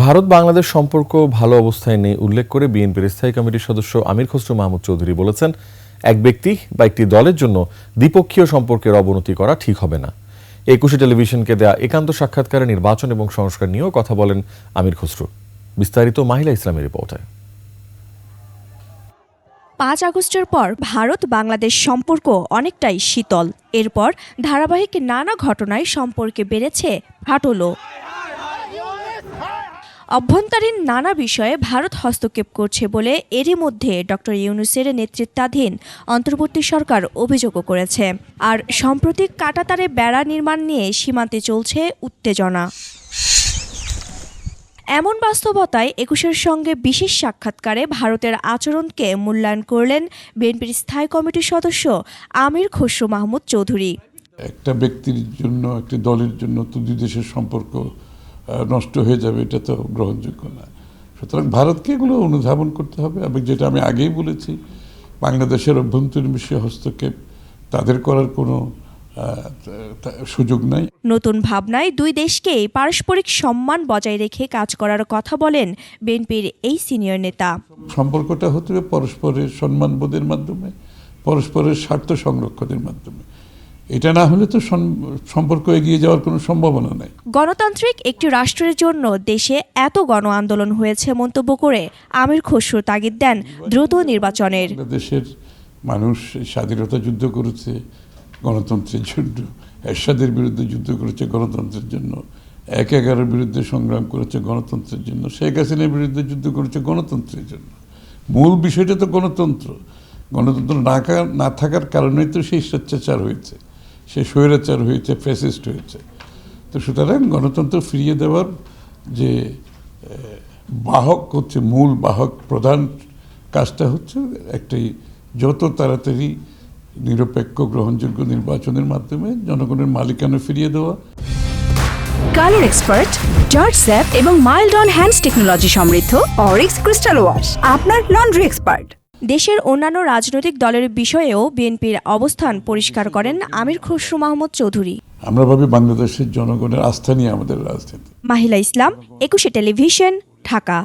ভারত বাংলাদেশ সম্পর্ক ভালো অবস্থায় নেই উল্লেখ করে বিএনপির স্থায়ী কমিটির সদস্য আমির খসরু মাহমুদ চৌধুরী বলেছেন, এক ব্যক্তি বা একটি দলের জন্য দ্বিপক্ষীয় সম্পর্কের অবনতি করা ঠিক হবে না। একুশে টেলিভিশনকে দেয়া একান্ত সাক্ষাৎকারে নির্বাচন এবং সংস্কার নিয়েও কথা বলেন আমির খসরু। বিস্তারিত মাহিলা ইসলামের রিপোর্টে। ৫ আগস্টের পর ভারত বাংলাদেশ সম্পর্ক অনেকটাই শীতল। এরপর ধারাবাহিক নানা ঘটনায় সম্পর্কে বেড়েছে ফাটলও। অভ্যন্তরীণ নানা বিষয়ে ভারত হস্তক্ষেপ করছে বলে এরই মধ্যে ডক্টর ইউনূসের নেতৃত্বাধীন অন্তর্বর্তী সরকার অভিযোগও করেছে। আর সম্প্রতি কাঁটাতারে বেড়া নির্মাণ নিয়ে সীমান্তে চলছে উত্তেজনা। এমন বাস্তবতায় একুশের সঙ্গে বিশেষ সাক্ষাৎকারে ভারতের আচরণকে মূল্যায়ন করলেন বিএনপির স্থায়ী কমিটির সদস্য আমির খসরু মাহমুদ চৌধুরী। একটা ব্যক্তির জন্য, একটি দলের জন্য তো দুই দেশের সম্পর্ক নষ্ট হয়ে যাবে, এটা তো গ্রহণযোগ্য না। সুতরাং ভারতকে এগুলো অনুধাবন করতে হবে। এবং যেটা আমি আগেই বলেছি, বাংলাদেশের অভ্যন্তরীণ বিষয়ে হস্তক্ষেপ তাদের করার কোনো সুযোগ নাই। নতুন ভাবনায় দুই দেশকেই পারস্পরিক সম্মান বজায় রেখে কাজ করার কথা বলেন বিএনপির এই সিনিয়র নেতা। সম্পর্কটা হতে হবে পরস্পরের সম্মানবোধের মাধ্যমে, পরস্পরের স্বার্থ সংরক্ষণের মাধ্যমে। এটা না হলে তো সম্পর্ক এগিয়ে যাওয়ার কোনো সম্ভাবনা নাই। গণতান্ত্রিক একটি রাষ্ট্রের জন্য দেশে এত গণ আন্দোলন হয়েছে মন্তব্য করে আমির খসরু তাগিদ দেন দ্রুত নির্বাচনের। দেশের মানুষ স্বাধীনতা যুদ্ধ করেছে গণতন্ত্রের জন্য, এরশাদের বিরুদ্ধে যুদ্ধ করেছে গণতন্ত্রের জন্য, ১/১১-এর বিরুদ্ধে সংগ্রাম করেছে গণতন্ত্রের জন্য, শেখ হাসিনার বিরুদ্ধে যুদ্ধ করেছে গণতন্ত্রের জন্য। মূল বিষয়টা তো গণতন্ত্র। গণতন্ত্র না থাকার কারণেই তো সেই স্বেচ্ছাচার হয়েছে, সে স্বৈরাচার হয়েছে, ফ্যাসিস্ট হয়েছে। তো সুতরাং গণতন্ত্র ফিরিয়ে দেওয়ার যে বাহক হচ্ছে, মূল বাহক, প্রধান কাজটা হচ্ছে একটি যত তাড়াতাড়ি নিরপেক্ষ গ্রহণযোগ্য নির্বাচনের মাধ্যমে জনগণের মালিকানা ফিরিয়ে দেওয়া। কালার এক্সপার্ট, জর্জ স্যাপ এবং মাইল্ড অন হ্যান্ডস টেকনোলজি সমৃদ্ধ অরিক্স ক্রিস্টাল ওয়াশ আপনার লন্ড্রি এক্সপার্ট। দেশের অন্যান্য রাজনৈতিক দলের বিষয়েও বিএনপির অবস্থান পরিষ্কার করেন আমির খসরু মাহমুদ চৌধুরী। আমরা ভাবি বাংলাদেশের জনগণের আস্থা নিয়ে আমাদের রাজনীতি। মাহিলা ইসলাম, একুশে টেলিভিশন, ঢাকা।